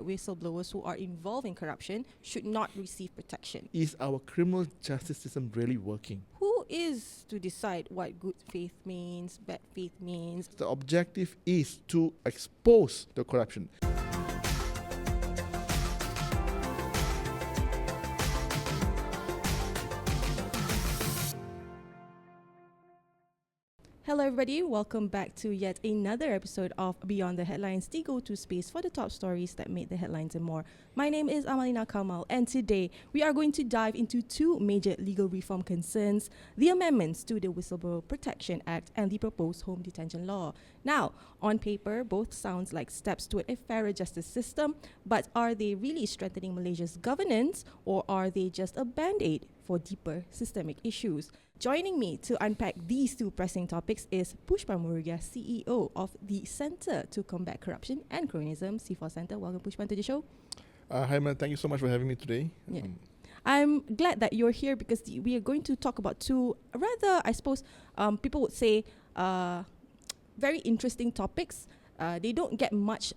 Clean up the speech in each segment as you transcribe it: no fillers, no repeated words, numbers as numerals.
whistleblowers who are involved in corruption should not receive protection. Is our criminal justice system really working? Who is to decide what good faith means, bad faith means? The objective is to expose the corruption. Hello everybody, welcome back to yet another episode of Beyond the Headlines, the go-to space for the top stories that made the headlines and more. My name is Amalina Kamal, and today we are going to dive into two major legal reform concerns: the amendments to the Whistleblower Protection Act and the proposed Home Detention Law. Now, on paper, both sounds like steps toward a fairer justice system, but are they really strengthening Malaysia's governance, or are they just a band-aid for deeper systemic issues? Joining me to unpack these two pressing topics is Pushpan Murugiah, CEO of the Centre to Combat Corruption and Cronyism, C4 Centre. Welcome, Pushpan, to the show. Hi, man. Thank you so much for having me today. Yeah. I'm glad that you're here because we are going to talk about two rather, I suppose, people would say, very interesting topics. They don't get much,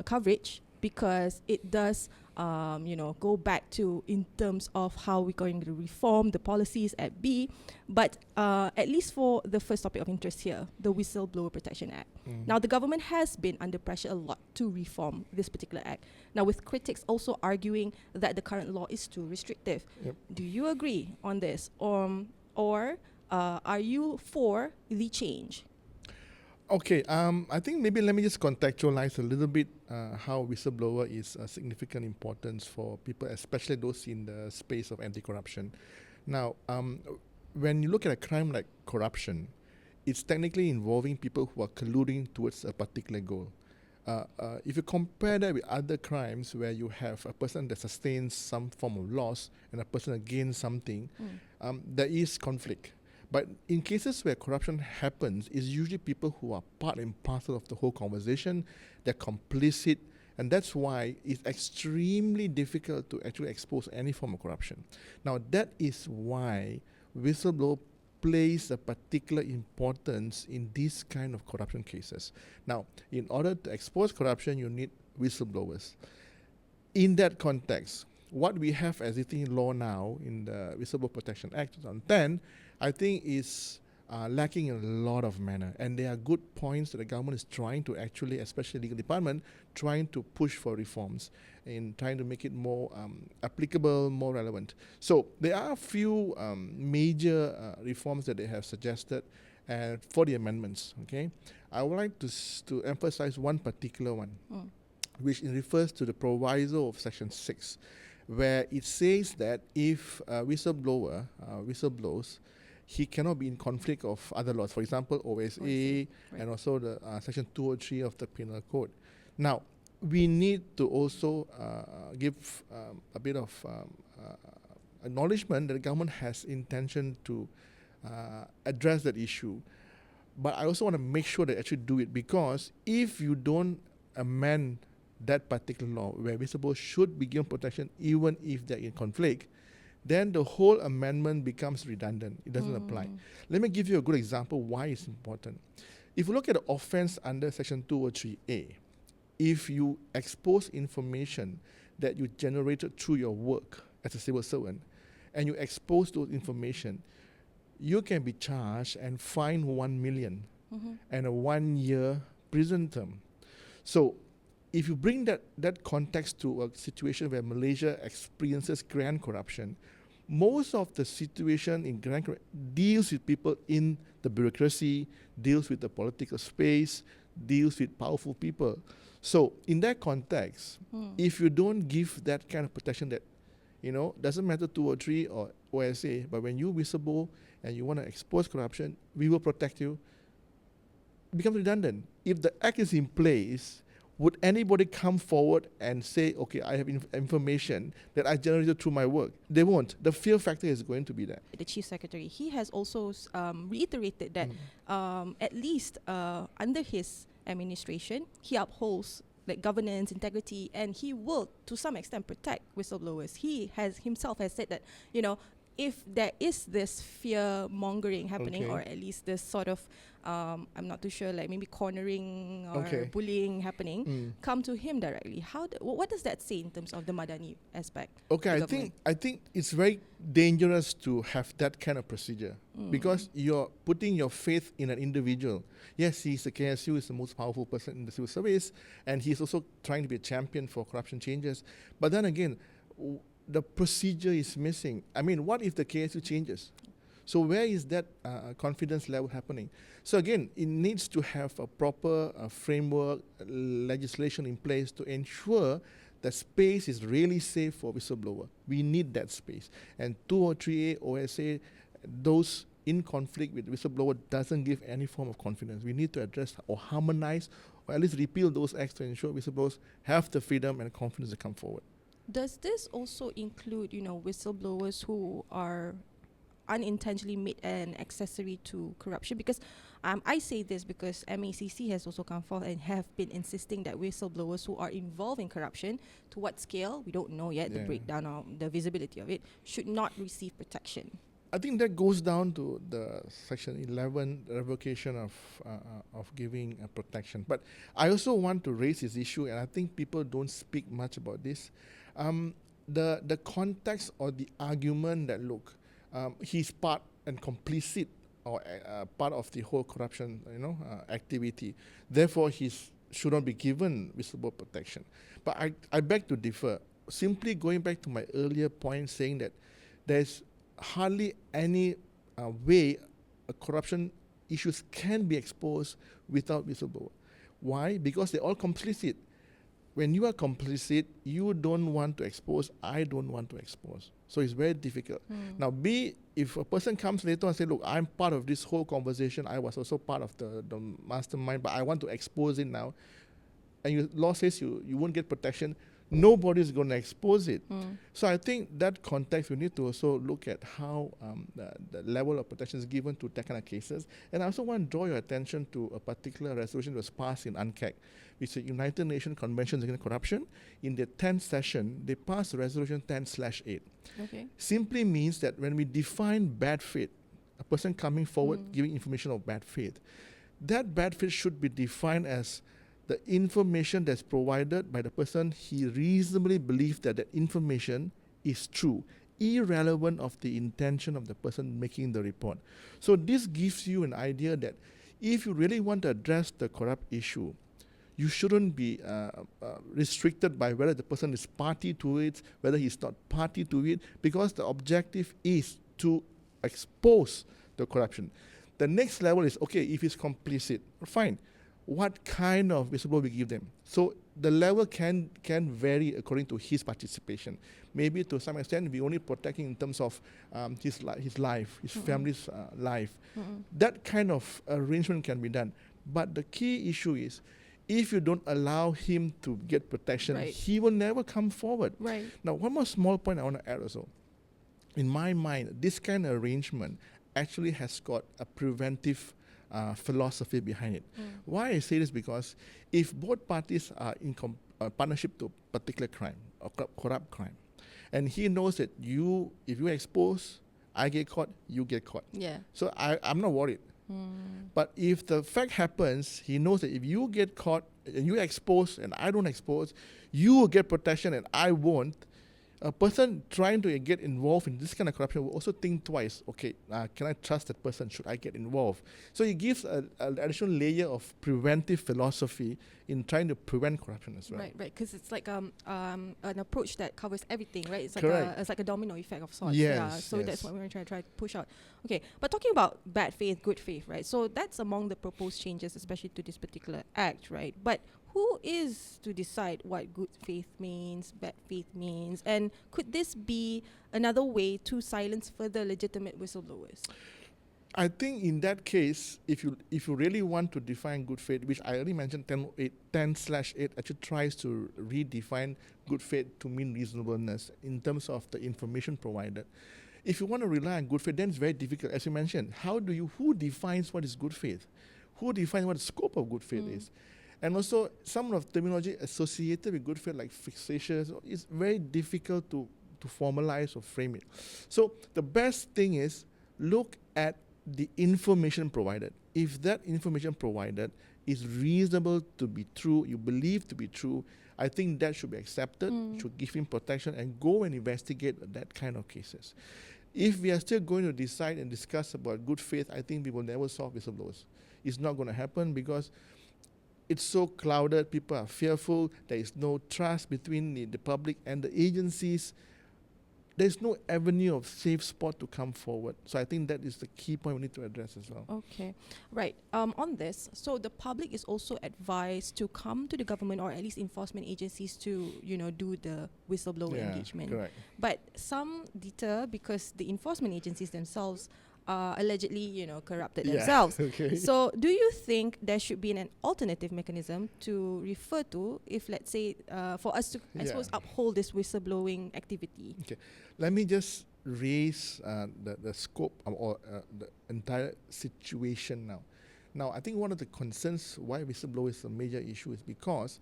coverage because it does, go back to in terms of how we're going to reform the policies at B. But at least for the first topic of interest here, the Whistleblower Protection Act. Now, the government has been under pressure a lot to reform this particular act. Now, with critics also arguing that the current law is too restrictive. Yep. Do you agree on this? Or are you for the change? Okay, I think maybe let me just contextualize a little bit how whistleblower is a significant importance for people, especially those in the space of anti-corruption. Now, when you look at a crime like corruption, it's technically involving people who are colluding towards a particular goal. If you compare that with other crimes where you have a person that sustains some form of loss and a person that gains something, there is conflict. But in cases where corruption happens, it's usually people who are part and parcel of the whole conversation, they're complicit, and that's why it's extremely difficult to actually expose any form of corruption. Now, that is why whistleblower plays a particular importance in these kind of corruption cases. Now, in order to expose corruption, you need whistleblowers. In that context, what we have as existing law now in the Whistleblower Protection Act 2010, I think is lacking in a lot of manner. And there are good points that the government is trying to actually, especially the legal department, trying to push for reforms in trying to make it more applicable, more relevant. So there are a few major reforms that they have suggested for the amendments. Okay, I would like to emphasize one particular one, which refers to the proviso of Section 6, where it says that if a whistleblower whistleblows, he cannot be in conflict of other laws, for example, OSA, right, and also the Section 203 of the Penal Code. Now, we need to also give a bit of acknowledgement that the government has intention to address that issue. But I also want to make sure they actually do it, because if you don't amend that particular law where whistleblowers should be given protection even if they're in conflict, then the whole amendment becomes redundant. It doesn't apply. Let me give you a good example why it's important. If you look at the offense under Section 203A, if you expose information that you generated through your work as a civil servant, and you expose those information, you can be charged and fined 1 million and a 1-year prison term. So if you bring that context to a situation where Malaysia experiences grand corruption, most of the situation in grand corruption deals with people in the bureaucracy, deals with the political space, deals with powerful people. So in that context, if you don't give that kind of protection that, doesn't matter 203 or OSA, but when you whistleblow and you want to expose corruption, we will protect you, it becomes redundant. If the act is in place, would anybody come forward and say, okay, I have information that I generated through my work? They won't. The fear factor is going to be there. The Chief Secretary, he has also reiterated that at least under his administration, he upholds like governance, integrity, and he will, to some extent, protect whistleblowers. He has himself has said that, if there is this fear mongering happening, or at least this sort of I'm not too sure, like maybe cornering or Okay. bullying happening, come to him directly. What does that say in terms of the Madani aspect? Okay, the government? I think it's very dangerous to have that kind of procedure because you're putting your faith in an individual. Yes, he's the KSU, is the most powerful person in the civil service, and he's also trying to be a champion for corruption changes. But then again, the procedure is missing. I mean, what if the KSU changes? So where is that confidence level happening? So again, it needs to have a proper framework, legislation in place to ensure that space is really safe for whistleblower. We need that space. And 203A, OSA, those in conflict with whistleblower doesn't give any form of confidence. We need to address or harmonize or at least repeal those acts to ensure whistleblowers have the freedom and confidence to come forward. Does this also include, whistleblowers who are unintentionally made an accessory to corruption? Because I say this because MACC has also come forth and have been insisting that whistleblowers who are involved in corruption, to what scale, we don't know yet, the breakdown of the visibility of it, should not receive protection. I think that goes down to the Section 11 revocation of giving protection. But I also want to raise this issue, and I think people don't speak much about this. The context or the argument that, look, he's part and complicit or part of the whole corruption, activity. Therefore, he should not be given whistleblower protection. But I beg to differ. Simply going back to my earlier point, saying that there's hardly any way corruption issues can be exposed without whistleblower. Why? Because they're all complicit. When you are complicit, you don't want to expose, I don't want to expose. So it's very difficult. Now, if a person comes later and say, look, I'm part of this whole conversation, I was also part of the mastermind, but I want to expose it now, and law says you won't get protection, nobody's going to expose it. So I think that context, we need to also look at how the level of protection is given to that kind of cases. And I also want to draw your attention to a particular resolution that was passed in UNCAC, which is the United Nations Convention Against Corruption. In the 10th session, they passed Resolution 10/8. Okay. Simply means that when we define bad faith, a person coming forward giving information of bad faith, that bad faith should be defined as the information that's provided by the person, he reasonably believes that that information is true, irrelevant of the intention of the person making the report. So this gives you an idea that if you really want to address the corrupt issue, you shouldn't be restricted by whether the person is party to it, whether he's not party to it, because the objective is to expose the corruption. The next level is, okay, if he's complicit, fine. What kind of whistleblower we give them? So the level can vary according to his participation. Maybe to some extent we only protecting in terms of his life, his family's life. That kind of arrangement can be done. But the key issue is, if you don't allow him to get protection, he will never come forward. Right. Now, one more small point I want to add also. In my mind, this kind of arrangement actually has got a preventive philosophy behind it. Why I say this? Because if both parties are in partnership to a particular crime or corrupt crime, and he knows that if you expose, I get caught, you get caught. Yeah. So I'm not worried. But if the fact happens, he knows that if you get caught and you expose and I don't expose, you will get protection and I won't. A person trying to get involved in this kind of corruption will also think twice. Okay, can I trust that person? Should I get involved? So it gives an additional layer of preventive philosophy in trying to prevent corruption as well. Right. Because it's like an approach that covers everything, right? It's like Correct. a domino effect of sorts. Yes, So yes. that's what we're going to try to push out. Okay, but talking about bad faith, good faith, right? So that's among the proposed changes, especially to this particular act, right? But who is to decide what good faith means, bad faith means, and could this be another way to silence further legitimate whistleblowers? I think in that case, if you really want to define good faith, which I already mentioned, 10/8 actually tries to redefine good faith to mean reasonableness in terms of the information provided. If you want to rely on good faith, then it's very difficult. As you mentioned, who defines what is good faith? Who defines what the scope of good faith is? And also, some of the terminology associated with good faith, like fixations, is very difficult to formalize or frame it. So the best thing is look at the information provided. if that information provided is reasonable to be true, you believe to be true, I think that should be accepted, should give him protection, and go and investigate that kind of cases. If we are still going to decide and discuss about good faith, I think we will never solve whistleblowers. It's not going to happen because it's so clouded, people are fearful, there is no trust between the public and the agencies. There's no avenue of safe spot to come forward. So I think that is the key point we need to address as well. Okay, right. On this, so the public is also advised to come to the government or at least enforcement agencies to, do the whistleblower engagement. Correct. But some deter because the enforcement agencies themselves are allegedly, corrupted themselves. Okay. So do you think there should be an alternative mechanism to refer to if, let's say, for us to, I suppose, uphold this whistleblowing activity? Okay. Let me just raise the scope or the entire situation now. Now, I think one of the concerns why whistleblower is a major issue is because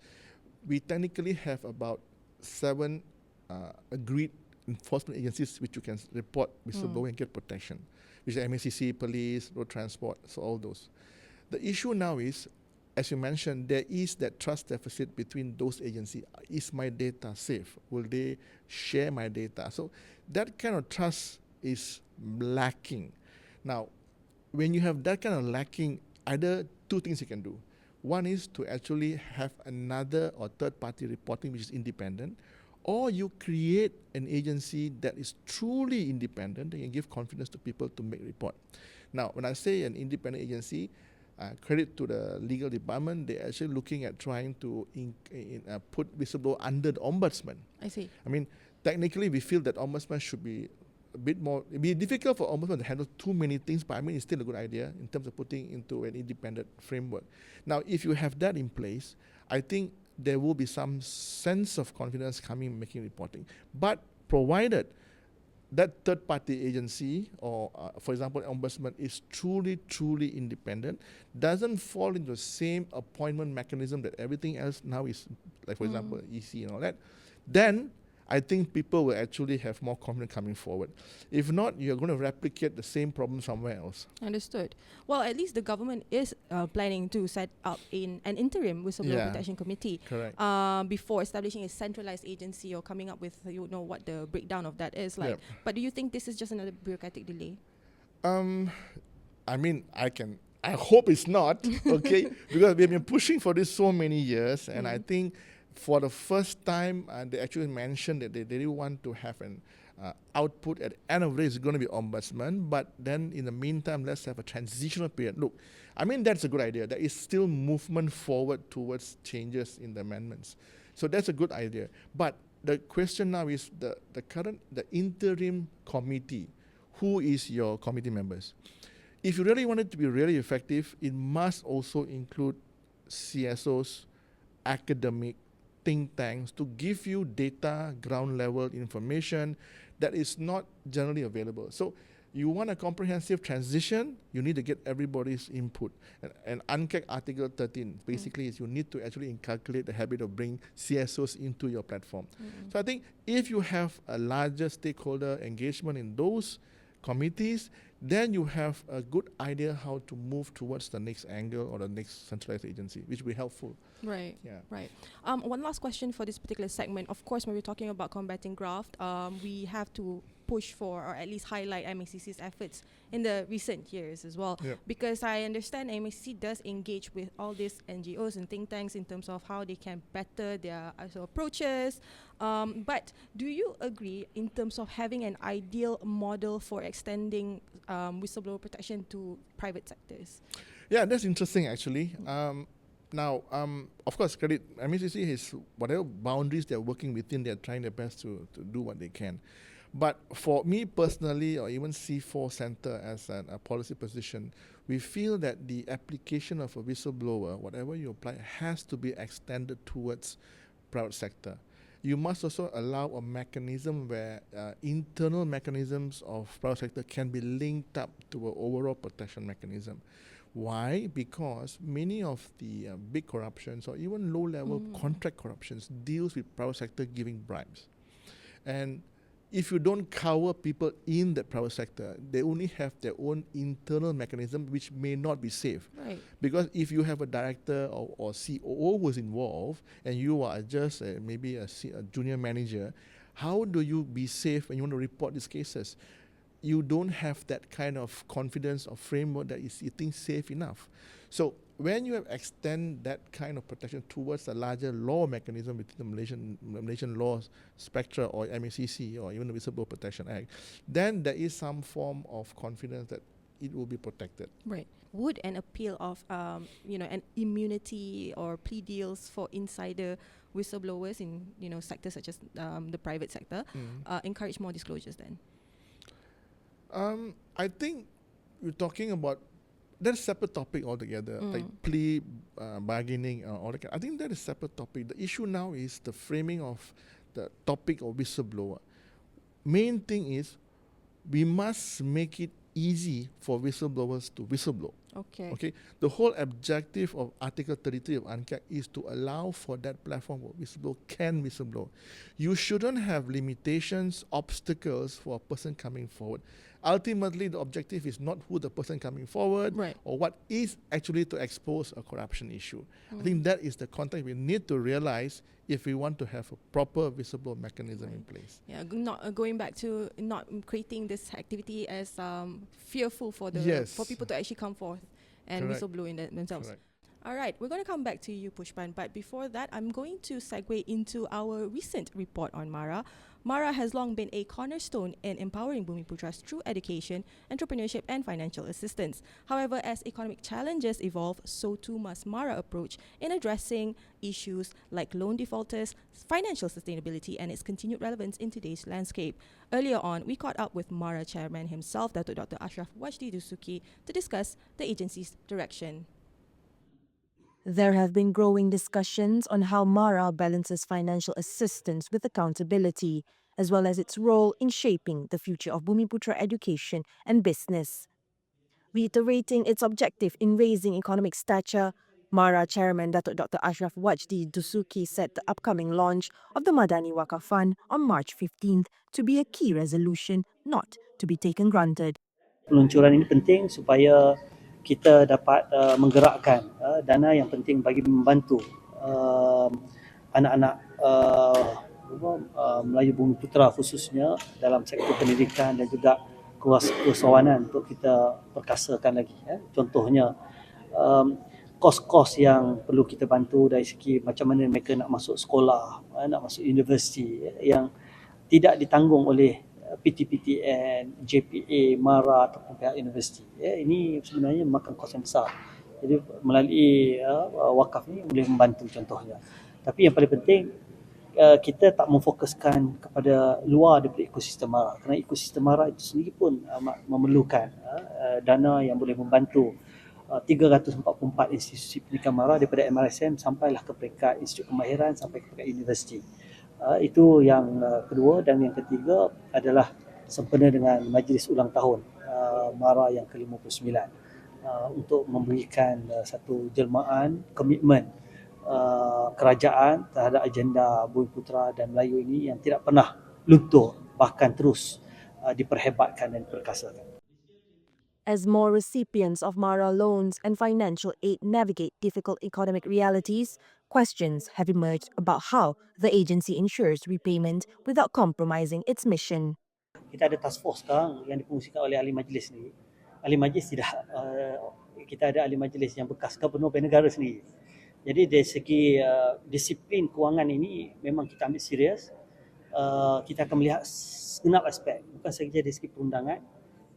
we technically have about 7 agreed enforcement agencies which you can report whistleblowing and get protection, which are MACC, police, road transport, so all those. The issue now is, as you mentioned, there is that trust deficit between those agencies. Is my data safe? Will they share my data? So that kind of trust is lacking. Now, when you have that kind of lacking, either 2 things you can do. One is to actually have another or third-party reporting which is independent, or you create an agency that is truly independent that can give confidence to people to make report. Now, when I say an independent agency, credit to the legal department, they're actually looking at trying to put whistleblower under the ombudsman. I see. I mean, technically, we feel that ombudsman should be a bit more. It'd be difficult for ombudsman to handle too many things, but I mean, it's still a good idea in terms of putting into an independent framework. Now, if you have that in place, I think there will be some sense of confidence coming, making reporting. But provided that third-party agency, or for example, ombudsman, is truly independent, doesn't fall into the same appointment mechanism that everything else now is, like for example, EC and all that, then I think people will actually have more confidence coming forward. If not, you're going to replicate the same problem somewhere else. Understood. Well, at least the government is planning to set up an interim whistleblower protection committee. Correct. Before establishing a centralized agency or coming up with, what the breakdown of that is like. Yep. But do you think this is just another bureaucratic delay? I mean, I hope it's not, okay? Because we've been pushing for this so many years, and I think for the first time, they actually mentioned that they really want to have an output at the end of the day is going to be ombudsman, but then in the meantime, let's have a transitional period. Look, I mean, that's a good idea. There is still movement forward towards changes in the amendments. So that's a good idea. But the question now is the interim committee. Who is your committee members? If you really want it to be really effective, it must also include CSOs, academic, think tanks to give you data, ground level information that is not generally available. So you want a comprehensive transition, you need to get everybody's input. And UNCAC Article 13 basically is you need to actually inculcate the habit of bringing CSOs into your platform. So I think if you have a larger stakeholder engagement in those committees, then you have a good idea how to move towards the next angle or the next centralized agency, which will be helpful. Right. Yeah. Right. One last question for this particular segment. Of course, when we're talking about combating graft, we have to push for or at least highlight MACC's efforts in the recent years as well. Yep. Because I understand MACC does engage with all these NGOs and think tanks in terms of how they can better their approaches. But do you agree in terms of having an ideal model for extending whistleblower protection to private sectors? Yeah, that's interesting actually. Now, of course, credit MACC has whatever boundaries they're working within, they're trying their best to do what they can. But for me personally, or even C4 Center as a policy position, we feel that the application of a whistleblower, whatever you apply, has to be extended towards private sector. You must also allow a mechanism where internal mechanisms of private sector can be linked up to an overall protection mechanism. Why? Because many of the big corruptions or even low-level contract corruptions deals with private sector giving bribes. And if you don't cover people in the private sector, they only have their own internal mechanism, which may not be safe. Right. Because if you have a director or COO who's involved, and you are just maybe a junior manager, how do you be safe when you want to report these cases? You don't have that kind of confidence or framework that is you think safe enough. So when you have extend that kind of protection towards a larger law mechanism within the Malaysian law spectra or MACC or even the Whistleblower Protection Act, then there is some form of confidence that it will be protected. Right. Would an appeal of an immunity or plea deals for insider whistleblowers in sectors such as the private sector encourage more disclosures then? I think we're talking about that's a separate topic altogether, like plea bargaining, all that. I think that is a separate topic. The issue now is the framing of the topic of whistleblower. Main thing is we must make it easy for whistleblowers to whistleblow. Okay. The whole objective of Article 33 of UNCAC is to allow for that platform where whistleblower can whistleblow. You shouldn't have limitations, obstacles for a person coming forward. Ultimately, the objective is not who the person coming forward or what is actually to expose a corruption issue. I think that is the context we need to realize if we want to have a proper whistleblower mechanism in place. Yeah, not going back to not creating this activity as fearful for for people to actually come forth and whistleblow in themselves. Correct. All right, we're going to come back to you, Pushpan, but before that, I'm going to segue into our recent report on MARA. MARA has long been a cornerstone in empowering Bumiputras through education, entrepreneurship, and financial assistance. However, as economic challenges evolve, so too must MARA approach in addressing issues like loan defaulters, financial sustainability, and its continued relevance in today's landscape. Earlier on, we caught up with MARA Chairman himself, Datuk Dr. Asyraf Wajdi Dusuki, to discuss the agency's direction. There have been growing discussions on how MARA balances financial assistance with accountability, as well as its role in shaping the future of Bumiputra education and business. Reiterating its objective in raising economic stature, MARA Chairman Datuk Dr. Asyraf Wajdi Dusuki said the upcoming launch of the Madani Wakaf Fund on March 15th to be a key resolution not to be taken granted. Peluncuran ini penting supaya kita dapat menggerakkan dana yang penting bagi membantu anak-anak Melayu Bumiputra khususnya dalam sektor pendidikan dan juga keusahawanan untuk kita perkasakan lagi. Contohnya kos-kos yang perlu kita bantu dari segi macam mana mereka nak masuk sekolah, nak masuk universiti yang tidak ditanggung oleh PTPTN, JPA, MARA ataupun pihak universiti. Ini sebenarnya memakan kos yang besar. Jadi melalui wakaf ni boleh membantu contohnya. Tapi yang paling penting kita tak memfokuskan kepada luar daripada ekosistem MARA. Kerana ekosistem MARA itu sendiri pun memerlukan dana yang boleh membantu 344 institusi pendidikan MARA daripada MRSM sampailah ke peringkat institut kemahiran sampai ke peringkat universiti. Itu yang kedua, dan yang ketiga adalah sempena dengan majlis ulang tahun MARA yang ke-59 untuk memberikan satu jelmaan komitmen kerajaan terhadap agenda Bumiputra dan Melayu ini yang tidak pernah luntur, bahkan terus diperhebatkan dan diperkasakan. As more recipients of MARA loans and financial aid navigate difficult economic realities, questions have emerged about how the agency ensures repayment without compromising its mission. Kita ada task force sekarang yang difungsikan oleh ahli majlis ni. Ahli majlis tidak, kita ada ahli majlis yang bekas gubernur bank negara sendiri. Jadi dari segi disiplin kewangan ini memang kita ambil serius. Kita akan melihat segenap aspek, bukan sahaja dari segi perundangan,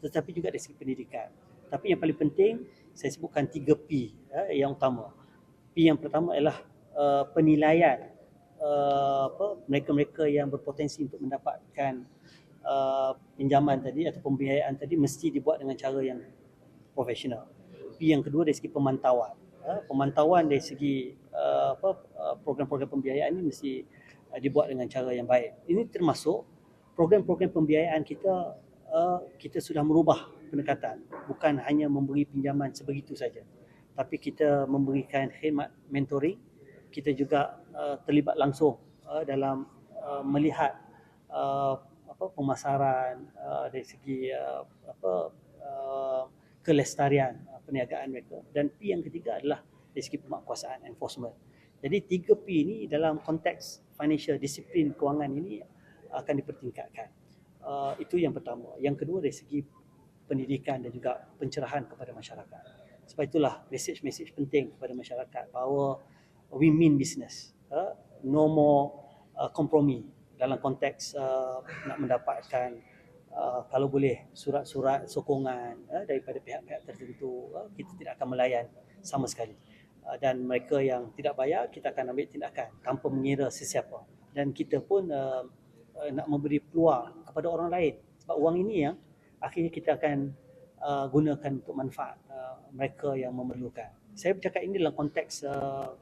tetapi juga dari segi pendidikan. Tapi yang paling penting, saya sebutkan 3 P yang utama. P yang pertama ialah penilaian mereka-mereka yang berpotensi untuk mendapatkan pinjaman tadi atau pembiayaan tadi mesti dibuat dengan cara yang profesional. P yang kedua dari segi pemantauan. Pemantauan dari segi program-program pembiayaan ini mesti dibuat dengan cara yang baik. Ini termasuk program-program pembiayaan kita sudah merubah pendekatan, bukan hanya memberi pinjaman sebegitu saja, tapi kita memberikan khidmat mentoring. Kita juga terlibat langsung dalam melihat pemasaran, dari segi kelestarian perniagaan mereka, dan P yang ketiga adalah dari segi pemakkuasaan enforcement. Jadi 3 P ini dalam konteks financial disiplin kewangan ini akan dipertingkatkan. Itu yang pertama. Yang kedua dari segi pendidikan dan juga pencerahan kepada masyarakat. Sebab itulah message penting kepada masyarakat bahawa we mean business. No more kompromi dalam konteks nak mendapatkan kalau boleh surat-surat sokongan daripada pihak-pihak tertentu. Kita tidak akan melayan sama sekali. Dan mereka yang tidak bayar, kita akan ambil tindakan tanpa mengira sesiapa. Dan kita pun nak memberi peluang kepada orang lain. Sebab wang ini yang akhirnya kita akan gunakan untuk manfaat mereka yang memerlukan. Saya bercakap ini dalam konteks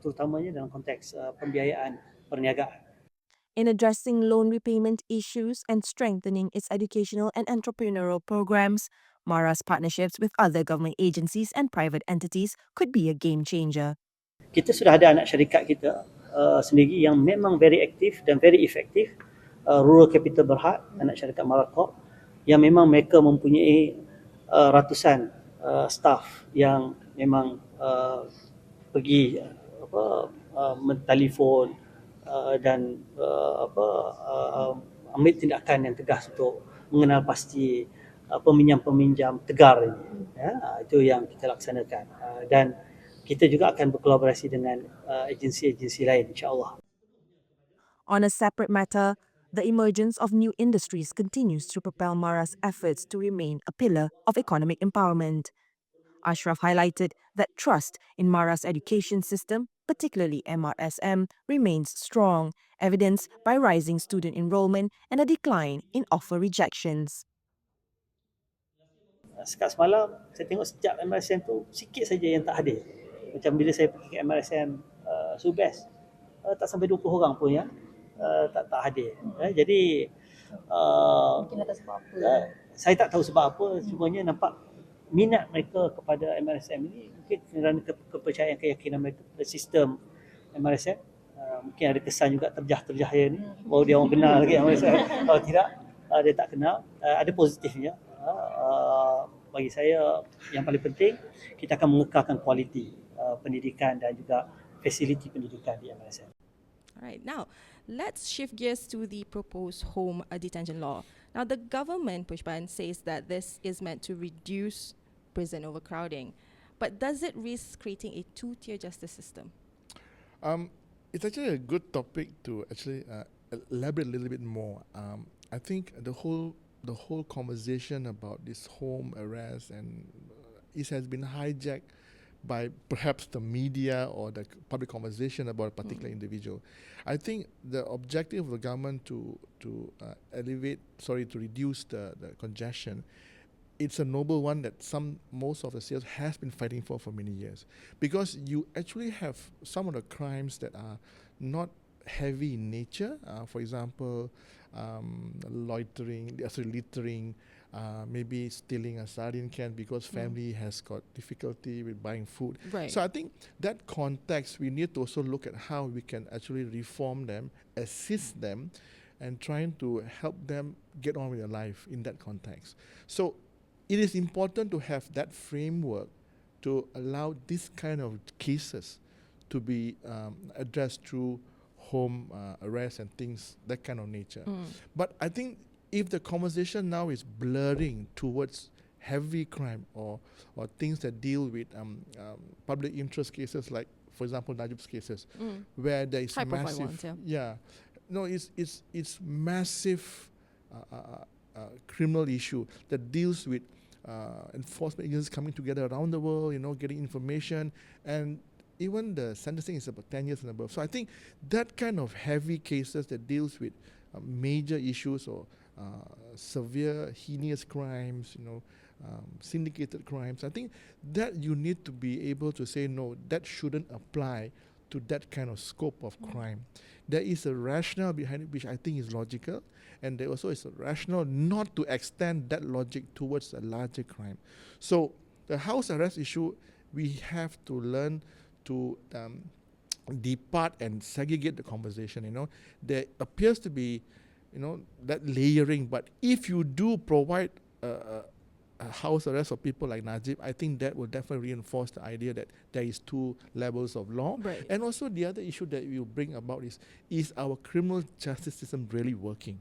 terutamanya dalam konteks pembiayaan perniagaan. In addressing loan repayment issues and strengthening its educational and entrepreneurial programs, MARA's partnerships with other government agencies and private entities could be a game changer. Kita sudah ada anak syarikat kita sendiri yang memang very aktif dan very efektif. Rural Capital Berhad, anak syarikat MARA Corp, yang memang mereka mempunyai ratusan staff yang memang pergi mentelefon dan ambil tindakan yang tegas untuk mengenal pasti peminjam-peminjam tegar ini. Itu yang kita laksanakan. Dan kita juga akan berkolaborasi dengan agensi-agensi lain, insya-Allah. On a separate matter, the emergence of new industries continues to propel MARA's efforts to remain a pillar of economic empowerment. Asyraf highlighted that trust in MARA's education system, particularly MRSM, remains strong, evidenced by rising student enrollment and a decline in offer rejections. Sekat semalam, saya tengok sejak MRSM tu, sikit saja yang tak hadir. Macam bila saya pergi ke MRSM Subes, tak sampai 20 orang pun yang tak hadir. Jadi mungkin tak sebab apa. Saya tak tahu sebab apa, cumanya nampak minat mereka kepada MRSM ini mungkin kerana kepercayaan, keyakinan mereka pada sistem MRSM. Mungkin ada kesan juga terjah-terjah dia ni, baru dia orang kenal lagi MRSM. Kalau tidak, dia tak kenal. Ada positifnya. Bagi saya yang paling penting, kita akan mengekalkan kualiti pendidikan dan juga fasiliti pendidikan di MRSM. Alright, now let's shift gears to the proposed home detention law. Now, the government, Pushpan, says that this is meant to reduce prison overcrowding. But does it risk creating a two-tier justice system? It's actually a good topic to actually elaborate a little bit more. I think the whole conversation about this home arrest and it has been hijacked by perhaps the media or the public conversation about a particular individual. I think the objective of the government to reduce the congestion, it's a noble one that most of the sales has been fighting for many years, because you actually have some of the crimes that are not heavy in nature. For example, littering, maybe stealing a sardine can because family has got difficulty with buying food. Right. So I think that context, we need to also look at how we can actually reform them, assist them, and trying to help them get on with their life in that context. So it is important to have that framework to allow this kind of cases to be addressed through home arrest and things, that kind of nature. But I think if the conversation now is blurring towards heavy crime or things that deal with public interest cases, like, for example, Najib's cases, where there is High-profile massive, ones, it's massive criminal issue that deals with enforcement agencies coming together around the world, getting information, and even the sentencing is about 10 years and above. So I think that kind of heavy cases that deals with major issues or severe heinous crimes, syndicated crimes, I think that you need to be able to say, no, that shouldn't apply to that kind of scope of crime. There is a rationale behind it which I think is logical, and there also is a rationale not to extend that logic towards a larger crime. So the house arrest issue, we have to learn to depart and segregate the conversation. There appears to be that layering. But if you do provide a house arrest for people like Najib, I think that will definitely reinforce the idea that there is two levels of law. Right. And also the other issue that you bring about is our criminal justice system really working?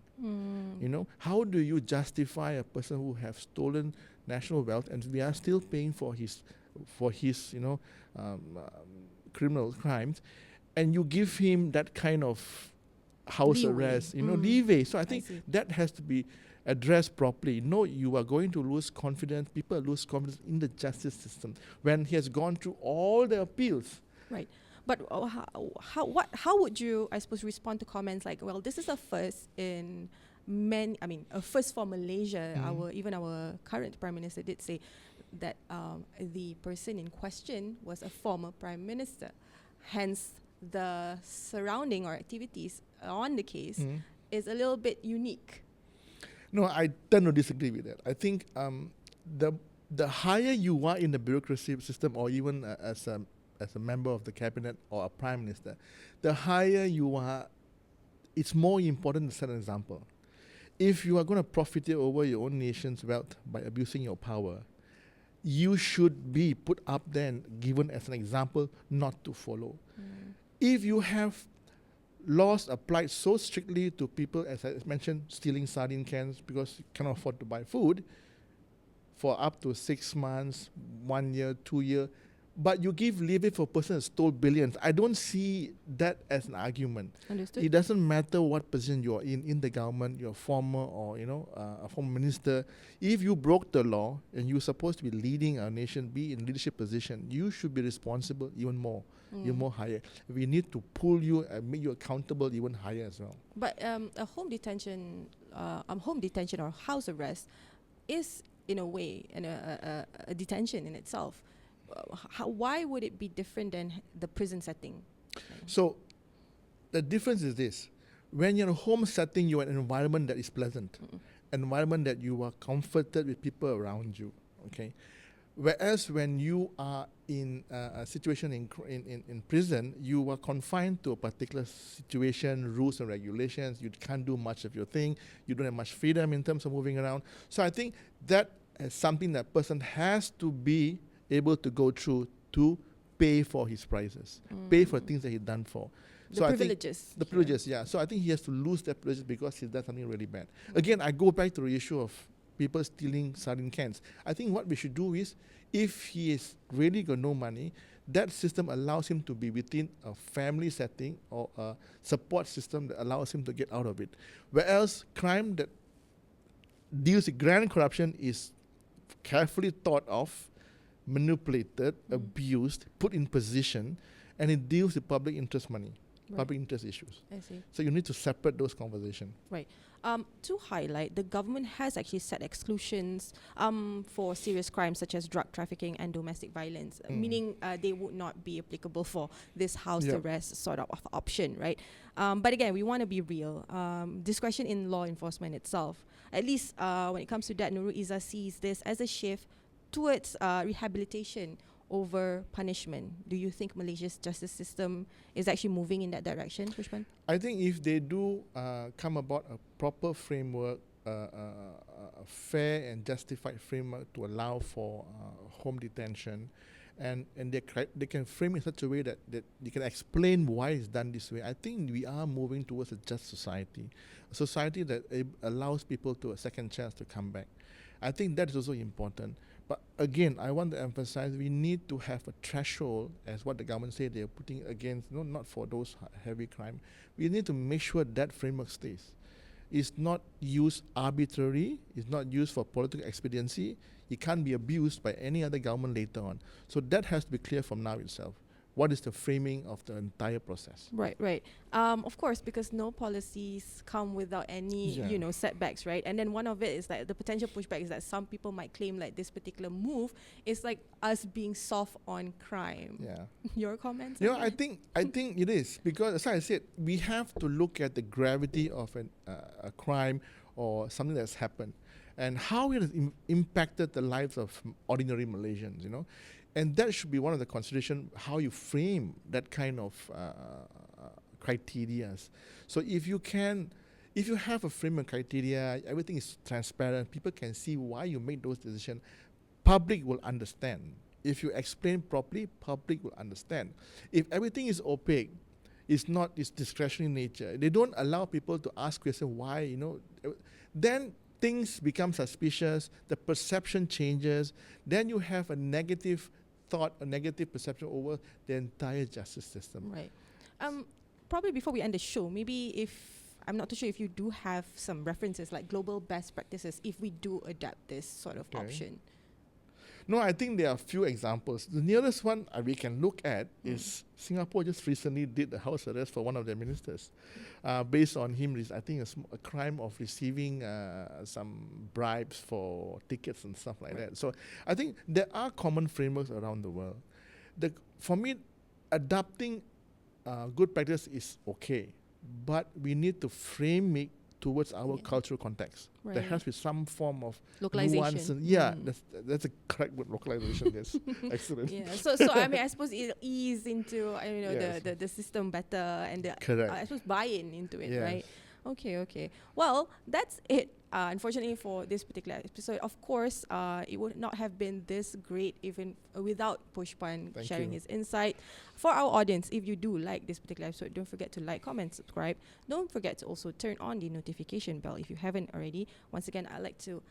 How do you justify a person who have stolen national wealth and we are still paying for his criminal crimes, and you give him that kind of house Leeway. arrest, leeway. So I think see. that has to be addressed properly. No, you are going to lose confidence. People lose confidence in the justice system when he has gone through all the appeals. Right. But how would you, I suppose, respond to comments like, well, this is a first in a first for Malaysia. Our current Prime Minister did say that the person in question was a former Prime Minister. Hence, the surrounding or activities on the case is a little bit unique. No, I tend to disagree with that. I think the higher you are in the bureaucracy system, or even as a member of the cabinet or a prime minister, the higher you are, it's more important to set an example. If you are going to profiteer over your own nation's wealth by abusing your power, you should be put up there and given as an example not to follow. If you have laws applied so strictly to people, as I mentioned, stealing sardine cans because you cannot afford to buy food for up to 6 months, 1 year, 2 years, but you give leeway for a person that stole billions, I don't see that as an argument. Understood. It doesn't matter what position you are in the government, you're former or a former minister. If you broke the law and you're supposed to be leading our nation, be in leadership position, you should be responsible even more. You're more higher. We need to pull you and make you accountable even higher as well. But a home detention or house arrest is in a way a detention in itself. Why would it be different than the prison setting? So the difference is this: when you're in a home setting, you're in an environment that is pleasant, environment that you are comforted with people around you. Okay. Whereas when you are in a situation in prison, you are confined to a particular situation, rules and regulations. You can't do much of your thing. You don't have much freedom in terms of moving around. So I think that is something that person has to be able to go through to pay for his prices, pay for things that he's done for. The privileges. The privileges, yeah. So I think he has to lose that privilege because he's done something really bad. Again, I go back to the issue of people stealing sardine cans. I think what we should do is, if he is really got no money, that system allows him to be within a family setting or a support system that allows him to get out of it. Whereas crime that deals with grand corruption is carefully thought of, manipulated, abused, put in position, and it deals with public interest money, public interest issues. I see. So you need to separate those conversations. Right. To highlight, the government has actually set exclusions for serious crimes such as drug trafficking and domestic violence, meaning they would not be applicable for this house arrest sort of option, right? But again, we want to be real. Discretion in law enforcement itself, at least when it comes to that, Nurul Izzah sees this as a shift towards rehabilitation over punishment. Do you think Malaysia's justice system is actually moving in that direction, Pushpan? I think if they do come about a proper framework, a fair and justified framework to allow for home detention, and they can frame it in such a way that you can explain why it's done this way, I think we are moving towards a just society, a society that allows people to a second chance to come back. I think that is also important. But again, I want to emphasize we need to have a threshold, as what the government say they are putting against, not for those heavy crime. We need to make sure that framework stays. It's not used arbitrarily. It's not used for political expediency. It can't be abused by any other government later on. So that has to be clear from now itself. What is the framing of the entire process? Right. Of course, because no policies come without any, setbacks, right? And then one of it is that the potential pushback is that some people might claim like this particular move is like us being soft on crime. Yeah. Your comments? I think it is, because as I said, we have to look at the gravity of a crime or something that's happened and how it has impacted the lives of ordinary Malaysians, And that should be one of the considerations, how you frame that kind of criteria. So if you can, if you have a framework criteria, everything is transparent, people can see why you made those decisions, public will understand. If you explain properly, public will understand. If everything is opaque, it's discretionary in nature, they don't allow people to ask questions why, then things become suspicious, the perception changes, then you have a negative thought, a negative perception over the entire justice system. Right. Probably before we end the show, maybe I'm not too sure if you do have some references like global best practices if we do adapt this sort of option. No, I think there are a few examples. The nearest one we can look at is Singapore just recently did a house arrest for one of their ministers based on him, I think a crime of receiving some bribes for tickets and stuff like that. So I think there are common frameworks around the world. For me, adapting good practice is okay, but we need to frame it towards our cultural context. Right. There has to be some form of localization. nuance. That's a correct word, localization. Yes, excellent. Yeah. So I mean, I suppose it'll ease into Yes. the system better and Correct. I suppose buy-in into it, Yes. right? Okay. Well, that's it. Unfortunately for this particular episode, of course, it would not have been this great even without Pushpan Thank sharing you. his insight. For our audience, if you do like this particular episode, don't forget to like, comment, subscribe. Don't forget to also turn on the notification bell if you haven't already. Once again, I'd like to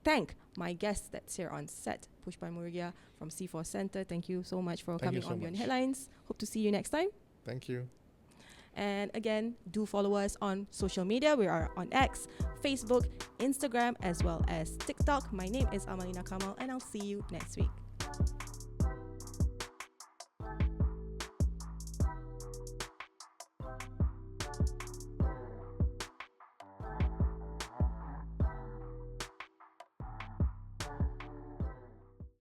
thank my guests that's here on set, Pushpan Murugiah from C4 Center. Thank you so much for coming so on Beyond much. Headlines. Hope to see you next time. Thank you. And again, do follow us on social media. We are on X, Facebook, Instagram, as well as TikTok. My name is Amalina Kamal, and I'll see you next week.